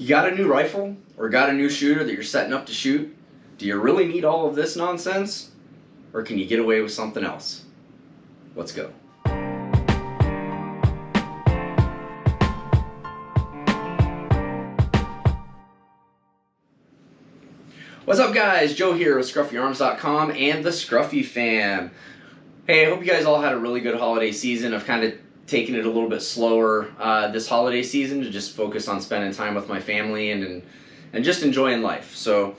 You got a new rifle or got a new shooter that you're setting up to shoot? Do you really need all of this nonsense? Or can you get away with something else? Let's go. What's up, guys? Joe here with ScruffyArms.com and the Scruffy fam. Hey, I hope you guys all had a really good holiday season. I've kind of taken it a little bit slower this holiday season to just focus on spending time with my family and just enjoying life. So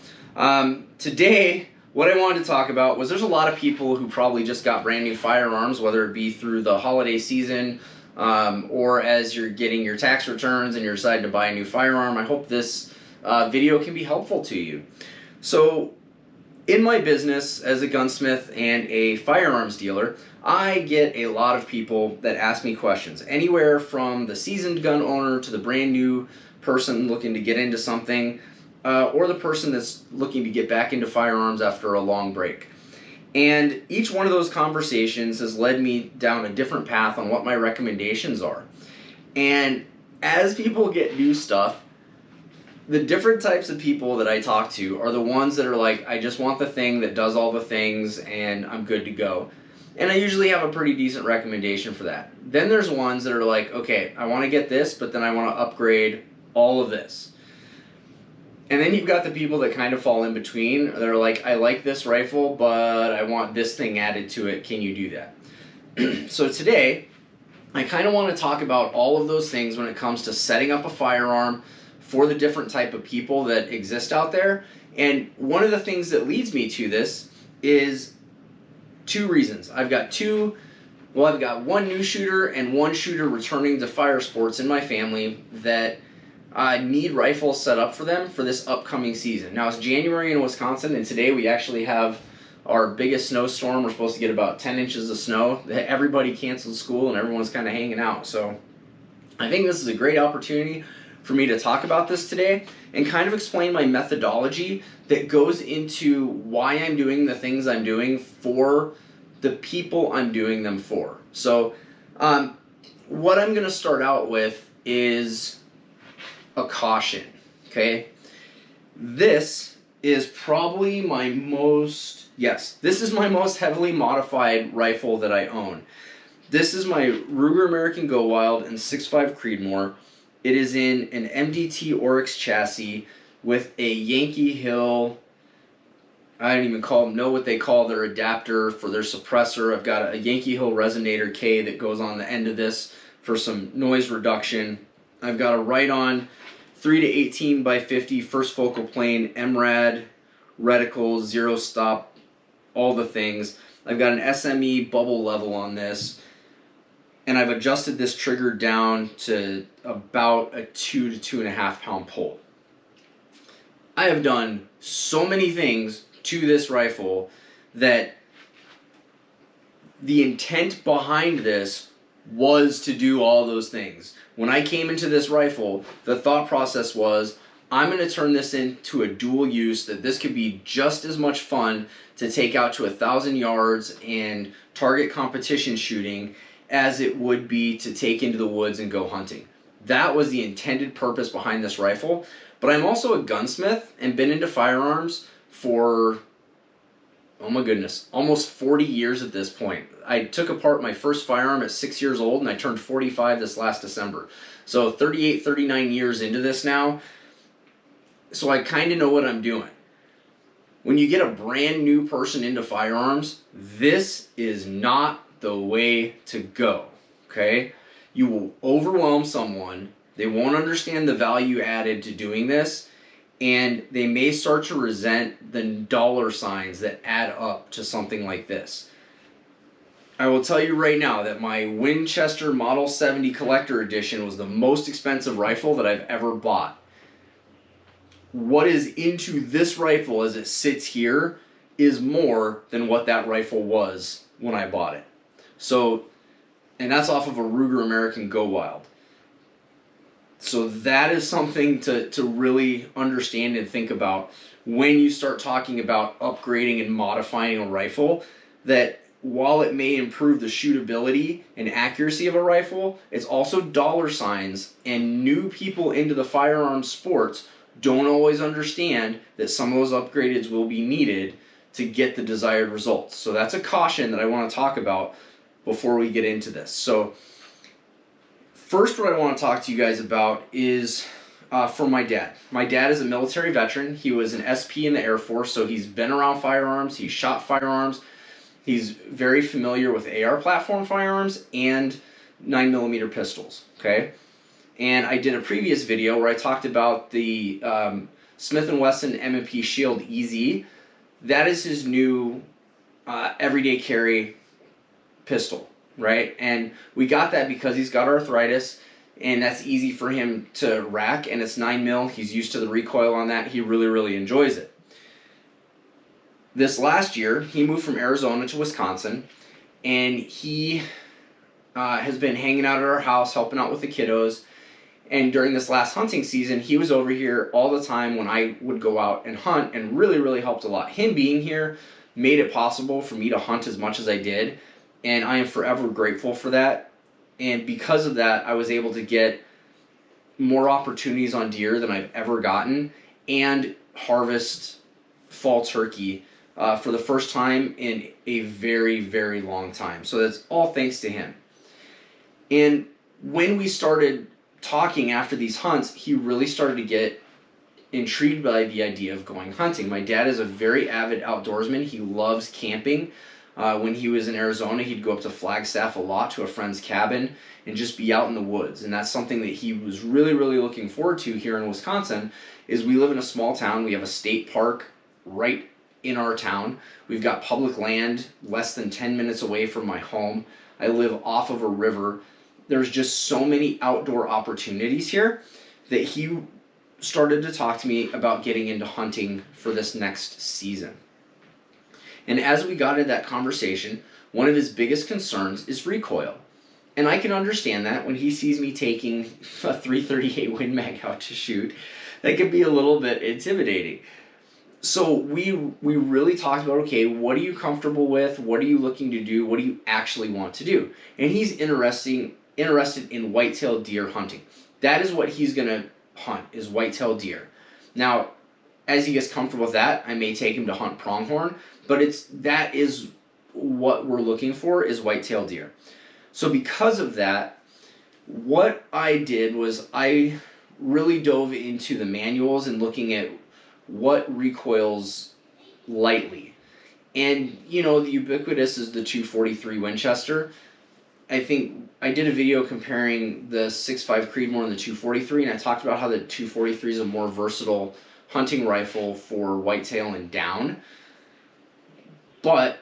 today, what I wanted to talk about was there's a lot of people who probably just got brand new firearms, whether it be through the holiday season or as you're getting your tax returns and you're deciding to buy a new firearm. I hope this video can be helpful to you. So in my business as a gunsmith and a firearms dealer, I get a lot of people that ask me questions, anywhere from the seasoned gun owner to the brand new person looking to get into something, or the person that's looking to get back into firearms after a long break. And each one of those conversations has led me down a different path on what my recommendations are. And as people get new stuff, the different types of people that I talk to are the ones that are like, I just want the thing that does all the things and I'm good to go. And I usually have a pretty decent recommendation for that. Then there's ones that are like, okay, I want to get this, but then I want to upgrade all of this. And then you've got the people that kind of fall in between. They're like, I like this rifle, but I want this thing added to it. Can you do that? So today, I kind of want to talk about all of those things when it comes to setting up a firearm for the different type of people that exist out there. And one of the things that leads me to this is two reasons. I've got one new shooter and one shooter returning to fire sports in my family that need rifles set up for them for this upcoming season. Now it's January in Wisconsin, and today we actually have our biggest snowstorm. We're supposed to get about 10 inches of snow. Everybody canceled school and everyone's kind of hanging out. So I think this is a great opportunity for me to talk about this today and kind of explain my methodology that goes into why I'm doing the things I'm doing for the people I'm doing them for. So what I'm going to start out with is a caution, okay? This is probably my most heavily modified rifle that I own. This is my Ruger American Go Wild and 6.5 Creedmoor. It is in an MDT Oryx chassis with a Yankee Hill, I don't even know what they call their adapter for their suppressor. I've got a Yankee Hill Resonator K that goes on the end of this for some noise reduction. I've got a Right-On 3 to 18 by 50 first focal plane MRAD reticle, zero stop, all the things. I've got an SME bubble level on this. And I've adjusted this trigger down to about a 2 to 2.5 pound pull. I have done so many things to this rifle that the intent behind this was to do all those things. When I came into this rifle, the thought process was, I'm going to turn this into a dual use, that this could be just as much fun to take out to 1,000 yards and target competition shooting as it would be to take into the woods and go hunting. That was the intended purpose behind this rifle. But I'm also a gunsmith and been into firearms for, oh my goodness, almost 40 years at this point. I took apart my first firearm at 6 years old and I turned 45 this last December. So 38, 39 years into this now. So I kind of know what I'm doing. When you get a brand new person into firearms, this is not the way to go, okay? You will overwhelm someone, they won't understand the value added to doing this, and they may start to resent the dollar signs that add up to something like this. I will tell you right now that my Winchester Model 70 Collector Edition was the most expensive rifle that I've ever bought. What is into this rifle as it sits here is more than what that rifle was when I bought it. So, and that's off of a Ruger American Go Wild. So that is something to really understand and think about when you start talking about upgrading and modifying a rifle, that while it may improve the shootability and accuracy of a rifle, it's also dollar signs, and new people into the firearms sports don't always understand that some of those upgrades will be needed to get the desired results. So that's a caution that I want to talk about before we get into this. So first, what I want to talk to you guys about is for my dad. My dad is a military veteran. He was an SP in the Air Force, so he's been around firearms, he's shot firearms. He's very familiar with AR platform firearms and 9mm pistols, okay? And I did a previous video where I talked about the Smith & Wesson M&P Shield EZ. That is his new everyday carry pistol, right? And we got that because he's got arthritis, and that's easy for him to rack, and it's 9mm. He's used to the recoil on that. He really, really enjoys it. This last year, he moved from Arizona to Wisconsin, and he has been hanging out at our house, helping out with the kiddos. And during this last hunting season, he was over here all the time when I would go out and hunt, and really, really helped a lot. Him being here made it possible for me to hunt as much as I did, and I am forever grateful for that. And because of that, I was able to get more opportunities on deer than I've ever gotten, and harvest fall turkey for the first time in a very, very long time. So that's all thanks to him. And when we started talking after these hunts, he really started to get intrigued by the idea of going hunting. My dad is a very avid outdoorsman. He loves camping. When he was in Arizona, he'd go up to Flagstaff a lot to a friend's cabin and just be out in the woods. And that's something that he was really, really looking forward to here in Wisconsin. Is we live in a small town. We have a state park right in our town. We've got public land less than 10 minutes away from my home. I live off of a river. There's just so many outdoor opportunities here that he started to talk to me about getting into hunting for this next season. And as we got into that conversation, one of his biggest concerns is recoil. And I can understand that. When he sees me taking a .338 Win Mag out to shoot, that can be a little bit intimidating. So we really talked about, okay, what are you comfortable with? What are you looking to do? What do you actually want to do? And he's interested in whitetail deer hunting. That is what he's going to hunt, is whitetail deer. Now, as he gets comfortable with that, I may take him to hunt pronghorn, but that is what we're looking for, is whitetail deer. So because of that, what I did was I really dove into the manuals and looking at what recoils lightly. And, you know, the ubiquitous is the 243 Winchester. I think I did a video comparing the 6.5 Creedmoor and the 243, and I talked about how the 243 is a more versatile hunting rifle for whitetail and down. But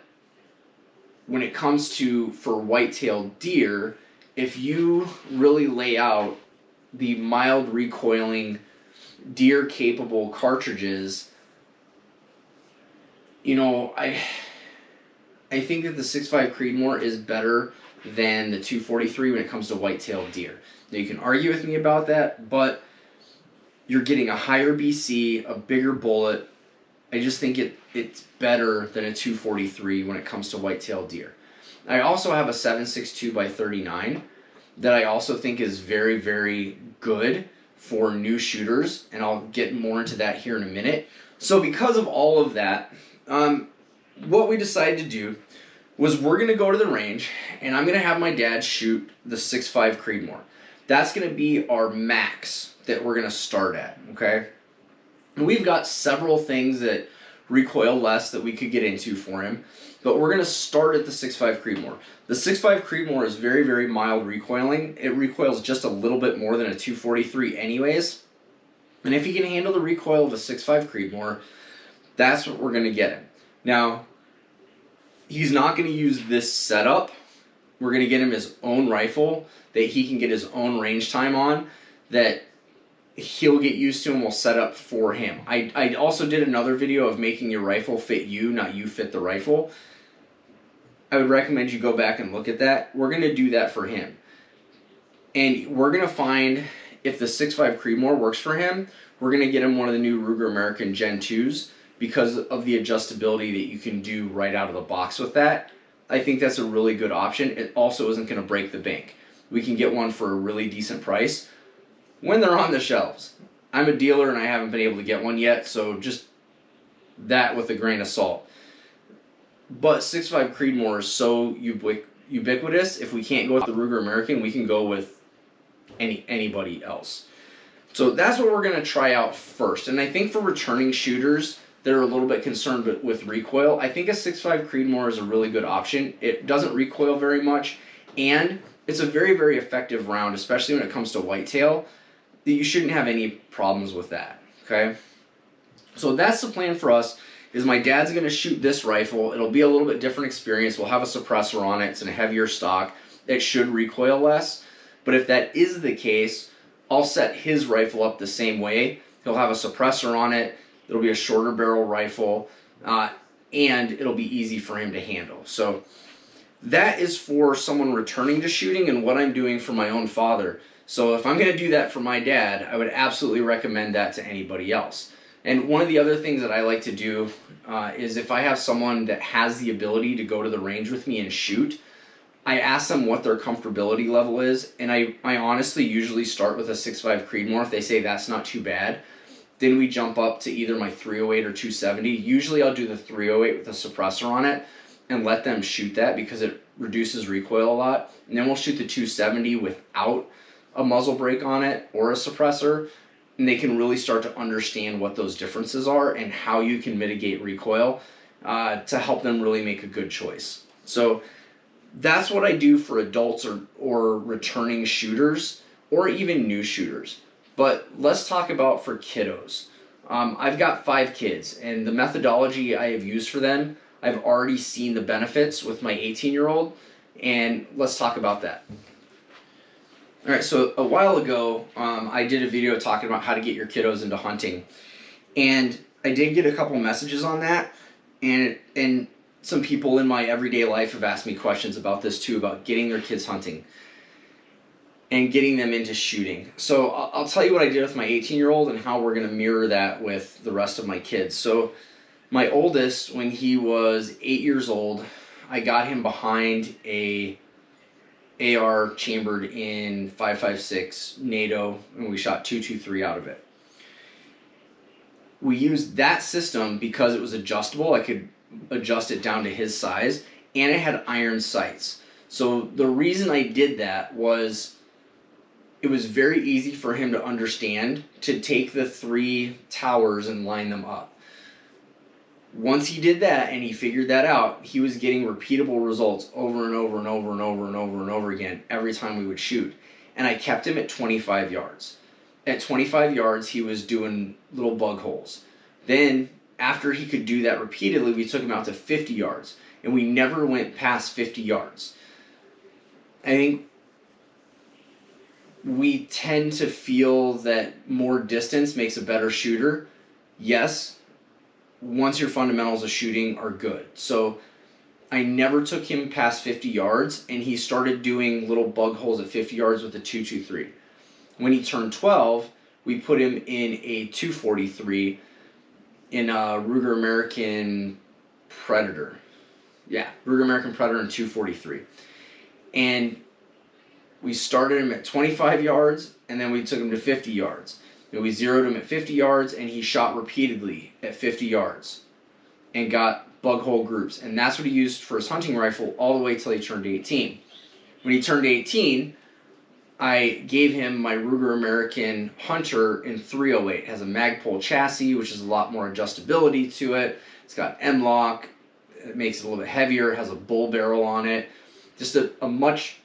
when it comes to for whitetail deer, if you really lay out the mild recoiling deer capable cartridges, you know, I think that the 6.5 Creedmoor is better than the 243 when it comes to whitetail deer. Now you can argue with me about that, but you're getting a higher BC, a bigger bullet. I just think it's better than a 243 when it comes to whitetail deer. I also have a 7.62 by 39 that I also think is very, very good for new shooters, and I'll get more into that here in a minute. So because of all of that, what we decided to do was we're going to go to the range, and I'm going to have my dad shoot the 6.5 Creedmoor. That's going to be our max that we're going to start at, okay? And we've got several things that recoil less that we could get into for him, but we're going to start at the 6.5 Creedmoor. The 6.5 Creedmoor is very, very mild recoiling. It recoils just a little bit more than a 243 anyways. And if he can handle the recoil of a 6.5 Creedmoor, that's what we're going to get him. Now, he's not going to use this setup. We're going to get him his own rifle that he can get his own range time on, that he'll get used to and will set up for him. I also did another video of making your rifle fit you, not you fit the rifle. I would recommend you go back and look at that. We're going to do that for him. And we're going to find if the 6.5 Creedmoor works for him, we're going to get him one of the new Ruger American Gen 2s because of the adjustability that you can do right out of the box with that. I think that's a really good option. It also isn't going to break the bank. We can get one for a really decent price when they're on the shelves. I'm a dealer and I haven't been able to get one yet, so just that with a grain of salt. But 6.5 Creedmoor is so ubiquitous. If we can't go with the Ruger American, we can go with anybody else. So that's what we're going to try out first. And I think for returning shooters that are a little bit concerned with recoil, I think a 6.5 Creedmoor is a really good option. It doesn't recoil very much, and it's a very, very effective round, especially when it comes to whitetail, that you shouldn't have any problems with that, okay? So that's the plan for us, is my dad's going to shoot this rifle. It'll be a little bit different experience. We'll have a suppressor on it. It's in a heavier stock. It should recoil less. But if that is the case, I'll set his rifle up the same way. He'll have a suppressor on it. It'll be a shorter barrel rifle, and it'll be easy for him to handle. So that is for someone returning to shooting and what I'm doing for my own father. So if I'm going to do that for my dad, I would absolutely recommend that to anybody else. And one of the other things that I like to do is if I have someone that has the ability to go to the range with me and shoot, I ask them what their comfortability level is, and I honestly usually start with a 6.5 Creedmoor. If they say that's not too bad, then we jump up to either my 308 or 270. Usually I'll do the 308 with a suppressor on it and let them shoot that because it reduces recoil a lot. And then we'll shoot the 270 without a muzzle brake on it or a suppressor, and they can really start to understand what those differences are and how you can mitigate recoil to help them really make a good choice. So that's what I do for adults or returning shooters or even new shooters. But let's talk about for kiddos. I've got 5 kids, and the methodology I have used for them, I've already seen the benefits with my 18-year-old, and let's talk about that. All right, so a while ago, I did a video talking about how to get your kiddos into hunting, and I did get a couple messages on that, and some people in my everyday life have asked me questions about this too, about getting their kids hunting and getting them into shooting. So I'll tell you what I did with my 18-year-old and how we're going to mirror that with the rest of my kids. So my oldest, when he was 8 years old, I got him behind a AR chambered in 5.56 NATO, and we shot 223 out of it. We used that system because it was adjustable. I could adjust it down to his size, and it had iron sights. So the reason I did that was it was very easy for him to understand to take the 3 towers and line them up. Once he did that and he figured that out, he was getting repeatable results over and over and over and over and over and over again every time we would shoot. And I kept him at 25 yards. At 25 yards, he was doing little bug holes. Then, after he could do that repeatedly, we took him out to 50 yards. And we never went past 50 yards. I think we tend to feel that more distance makes a better shooter. Yes, once your fundamentals of shooting are good. So I never took him past 50 yards, and he started doing little bug holes at 50 yards with a 223. When he turned 12, we put him in a 243 in a Ruger American Predator. Yeah, Ruger American Predator in 243. And we started him at 25 yards, and then we took him to 50 yards. And we zeroed him at 50 yards, and he shot repeatedly at 50 yards and got bug hole groups. And that's what he used for his hunting rifle all the way till he turned 18. When he turned 18, I gave him my Ruger American Hunter in 308. It has a Magpul chassis, which is a lot more adjustability to it. It's got M-lock. It makes it a little bit heavier. It has a bull barrel on it. Just a much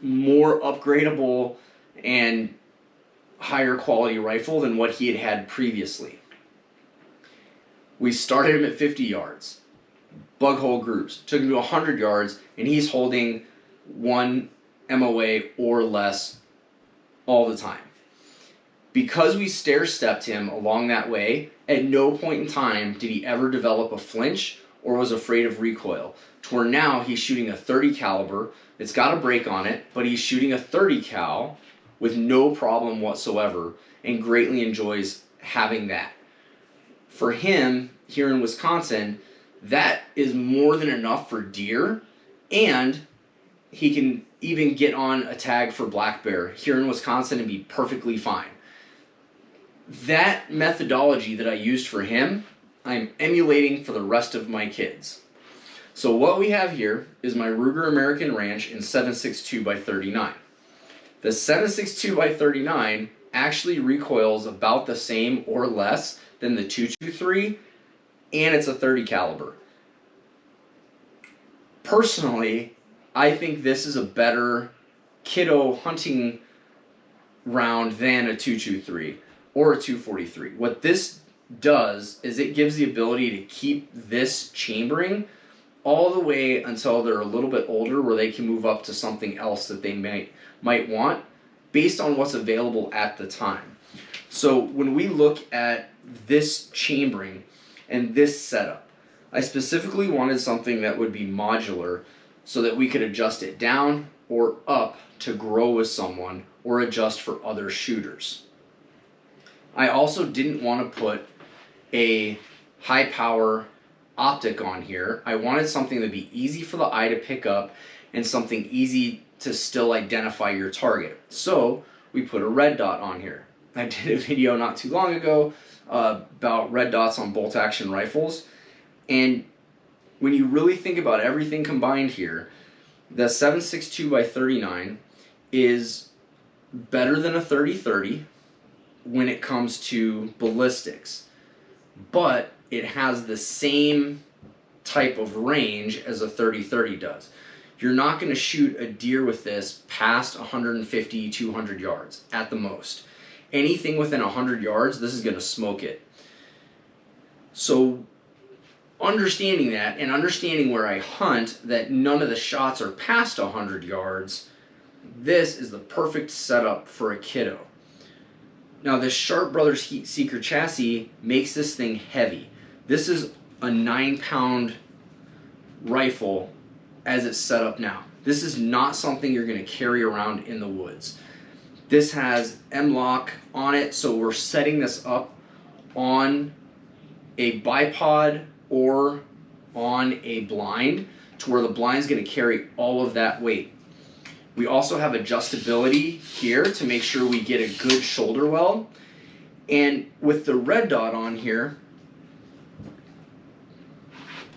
more upgradable and higher quality rifle than what he had had previously. We started him at 50 yards, bug hole groups, took him to 100 yards, and he's holding 1 MOA or less all the time. Because we stair-stepped him along that way, at no point in time did he ever develop a flinch or was afraid of recoil. To where now he's shooting a 30 caliber. It's got a brake on it, but he's shooting a 30 cal with no problem whatsoever and greatly enjoys having that. For him, here in Wisconsin, that is more than enough for deer, And he can even get on a tag for black bear here in Wisconsin and be perfectly fine. That methodology that I used for him, I'm emulating for the rest of my kids. So what we have here is my Ruger American Ranch in 7.62 by 39. The 7.62 by 39 actually recoils about the same or less than the 223, and it's a 30 caliber. Personally, I think this is a better kiddo hunting round than a 223 or a 243. What this does is it gives the ability to keep this chambering all the way until they're a little bit older, where they can move up to something else that they might want based on what's available at the time. So when we look at this chambering and this setup, I specifically wanted something that would be modular so that we could adjust it down or up to grow with someone or adjust for other shooters. I also didn't want to put a high power optic on here. I wanted something that'd be easy for the eye to pick up and something easy to still identify your target. So we put a red dot on here. I did a video not too long ago about red dots on bolt action rifles, and when you really think about everything combined here, the 7.62 by 39 is better than a 30-30 when it comes to ballistics, but it has the same type of range as a 30-30 does. You're not going to shoot a deer with this past 150, 200 yards at the most. Anything within 100 yards, this is going to smoke it. So understanding that and understanding where I hunt, that none of the shots are past 100 yards, this is the perfect setup for a kiddo. Now this Sharp Brothers Heat Seeker chassis makes this thing heavy. This is a 9-pound rifle as it's set up now. This is not something you're going to carry around in the woods. This has M-LOK on it, so we're setting this up on a bipod or on a blind to where the blind's going to carry all of that weight. We also have adjustability here to make sure we get a good shoulder weld. And with the red dot on here,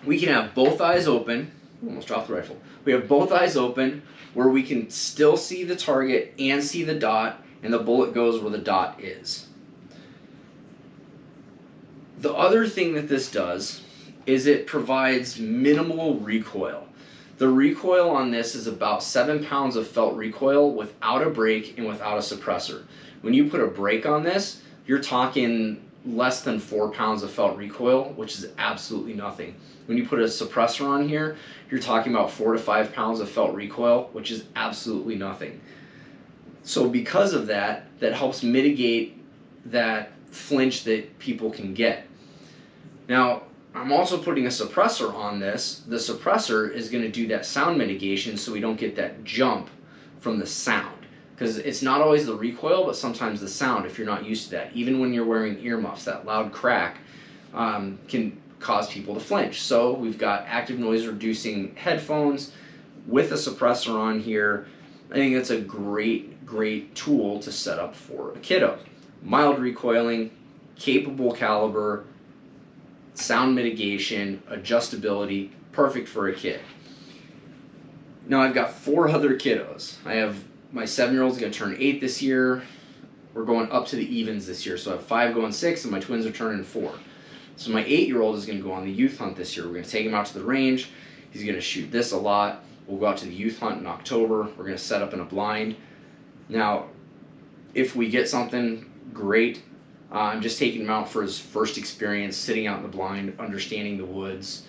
we can have both eyes open. Almost dropped the rifle. We have both eyes open where we can still see the target and see the dot, and the bullet goes where the dot is. The other thing that this does is it provides minimal recoil. The recoil on this is about 7 pounds of felt recoil without a brake and without a suppressor. When you put a brake on this, you're talking less than 4 pounds of felt recoil, which is absolutely nothing. When you put a suppressor on here, you're talking about 4 to 5 pounds of felt recoil, which is absolutely nothing. So because of that, that helps mitigate that flinch that people can get. Now, I'm also putting a suppressor on this. The suppressor is going to do that sound mitigation so we don't get that jump from the sound. Because it's not always the recoil, but sometimes the sound, if you're not used to that. Even when you're wearing earmuffs, that loud crack can cause people to flinch. So we've got active noise reducing headphones with a suppressor on here. I think that's a great tool to set up for a kiddo. Mild recoiling, capable caliber, sound mitigation, adjustability, perfect for a kid. Now I've got 4 other kiddos. I have my 7-year-old's going to turn 8 this year. We're going up to the evens this year, so I have 5 going 6, and my twins are turning 4. So my 8-year-old is going to go on the youth hunt this year. We're going to take him out to the range. He's going to shoot this a lot. We'll go out to the youth hunt in October. We're going to set up in a blind. Now, if we get something great, I'm just taking him out for his first experience, sitting out in the blind, understanding the woods,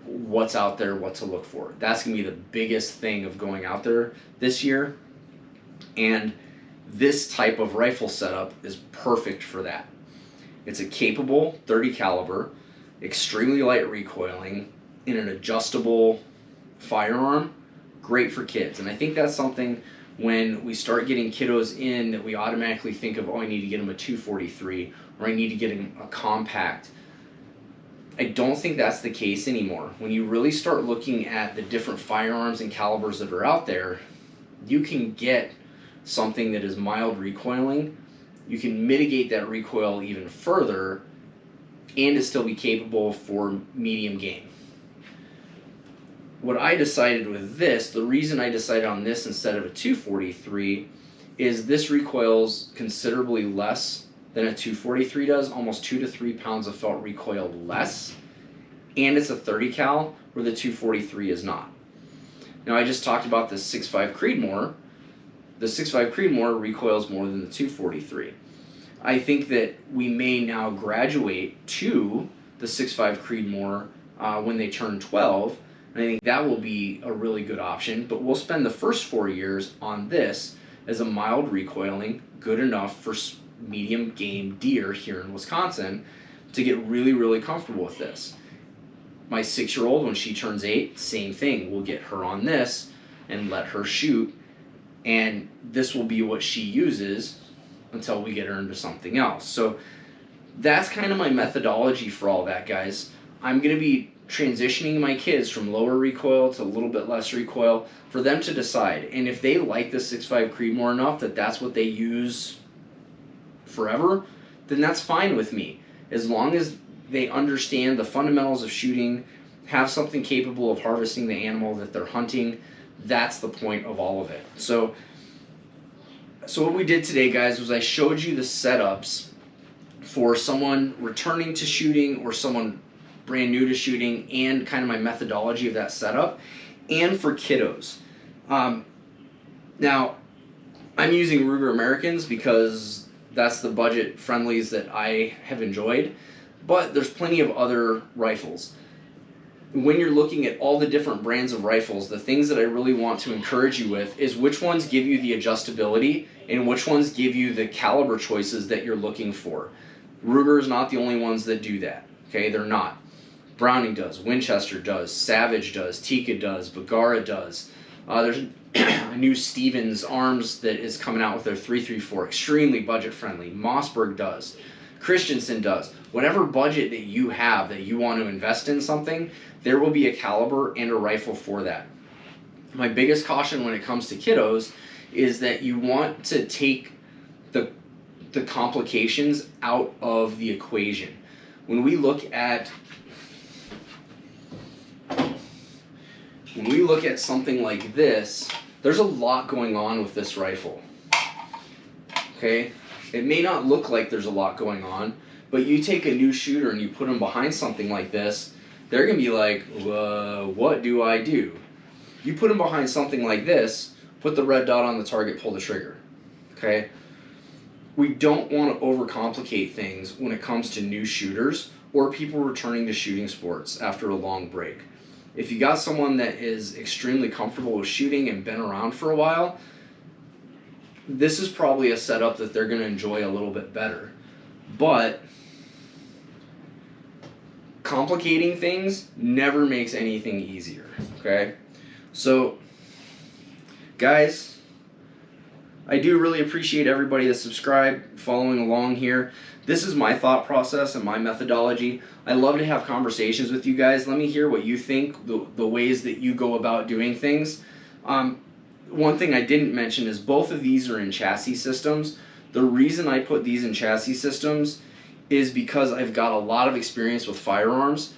what's out there, what to look for. That's going to be the biggest thing of going out there this year. And this type of rifle setup is perfect for that. It's a capable 30 caliber, extremely light recoiling, in an adjustable firearm, great for kids. And I think that's something when we start getting kiddos in that we automatically think of, oh, I need to get them a 243, or I need to get them a compact. I don't think that's the case anymore. When you really start looking at the different firearms and calibers that are out there, you can get something that is mild recoiling. You can mitigate that recoil even further and it still be capable for medium game. What I decided with this, the reason I decided on this instead of a 243 is this recoils considerably less than a 243 does, almost 2 to 3 pounds of felt recoil less, and it's a 30 cal where the 243 is not. Now I just talked about the 6.5 Creedmoor. The 6.5 Creedmoor recoils more than the 243. I think that we may now graduate to the 6.5 Creedmoor when they turn 12, and I think that will be a really good option, but we'll spend the first 4 years on this as a mild recoiling, good enough for medium game deer here in Wisconsin to get really, really comfortable with this. My 6-year-old, when she turns 8, same thing. We'll get her on this and let her shoot, and this will be what she uses until we get her into something else. So that's kind of my methodology for all that, guys. I'm going to be transitioning my kids from lower recoil to a little bit less recoil for them to decide. And if they like the 6.5 Creedmoor enough that that's what they use forever, then that's fine with me. As long as they understand the fundamentals of shooting, have something capable of harvesting the animal that they're hunting, that's the point of all of it. So what we did today, guys, was I showed you the setups for someone returning to shooting or someone brand new to shooting, and kind of my methodology of that setup, and for kiddos. Now, I'm using Ruger Americans because that's the budget friendlies that I have enjoyed, but there's plenty of other rifles. When you're looking at all the different brands of rifles, the things that I really want to encourage you with is which ones give you the adjustability and which ones give you the caliber choices that you're looking for. Ruger is not the only ones that do that. Okay, they're not. Browning does, Winchester does, Savage does, Tikka does, Bergara does. There's a new Stevens Arms that is coming out with their 334, extremely budget friendly. Mossberg does, Christensen does. Whatever budget that you have that you want to invest in something, there will be a caliber and a rifle for that. My biggest caution when it comes to kiddos is that you want to take the complications out of the equation. When we look at something like this, there's a lot going on with this rifle. Okay? It may not look like there's a lot going on, but you take a new shooter and you put them behind something like this, they're going to be like, what do I do? You put them behind something like this, put the red dot on the target, pull the trigger. Okay? We don't want to overcomplicate things when it comes to new shooters or people returning to shooting sports after a long break. If you got someone that is extremely comfortable with shooting and been around for a while, this is probably a setup that they're going to enjoy a little bit better. But complicating things never makes anything easier, okay? So, guys, I do really appreciate everybody that subscribed, following along here. This is my thought process and my methodology. I love to have conversations with you guys. Let me hear what you think, the ways that you go about doing things. One thing I didn't mention is both of these are in chassis systems. The reason I put these in chassis systems is because I've got a lot of experience with firearms.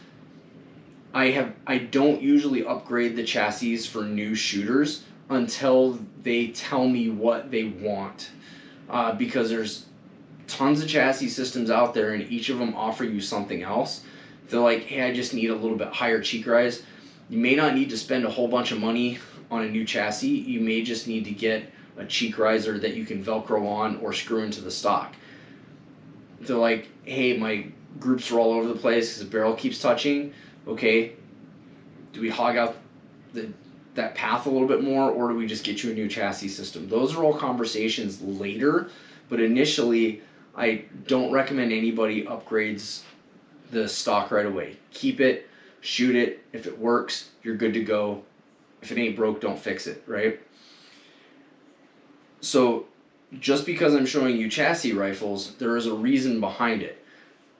I don't usually upgrade the chassis for new shooters until they tell me what they want, because there's tons of chassis systems out there and each of them offer you something else. If they're like, hey, I just need a little bit higher cheek rise, you may not need to spend a whole bunch of money on a new chassis. You may just need to get a cheek riser that you can Velcro on or screw into the stock. If they're like, hey, my groups are all over the place because the barrel keeps touching, okay, do we hog out that path a little bit more, or do we just get you a new chassis system? Those are all conversations later, but initially I don't recommend anybody upgrades the stock right away. Keep it, shoot it. If it works, you're good to go. If it ain't broke, don't fix it, right? So just because I'm showing you chassis rifles, there is a reason behind it.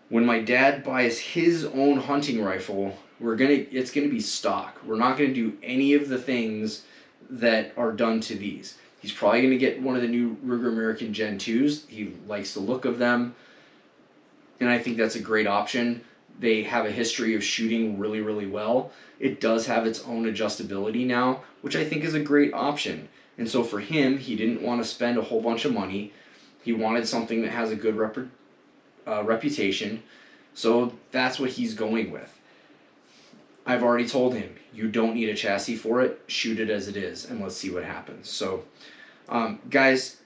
When my dad buys his own hunting rifle, it's gonna be stock. We're not gonna do any of the things that are done to these. He's probably gonna get one of the new Ruger American Gen 2s. He likes the look of them, and I think that's a great option. They have a history of shooting really, really well. It does have its own adjustability now, which I think is a great option. And so for him, he didn't want to spend a whole bunch of money. He wanted something that has a good reputation. So that's what he's going with. I've already told him, you don't need a chassis for it. Shoot it as it is, and let's see what happens. So, guys,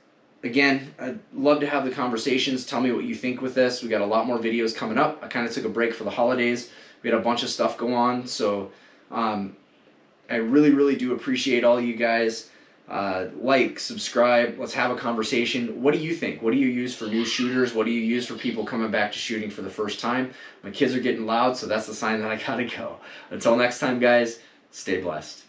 again, I'd love to have the conversations. Tell me what you think with this. We got a lot more videos coming up. I kind of took a break for the holidays. We had a bunch of stuff go on. So I really, really do appreciate all you guys. Like, subscribe. Let's have a conversation. What do you think? What do you use for new shooters? What do you use for people coming back to shooting for the first time? My kids are getting loud, so that's the sign that I gotta go. Until next time, guys, stay blessed.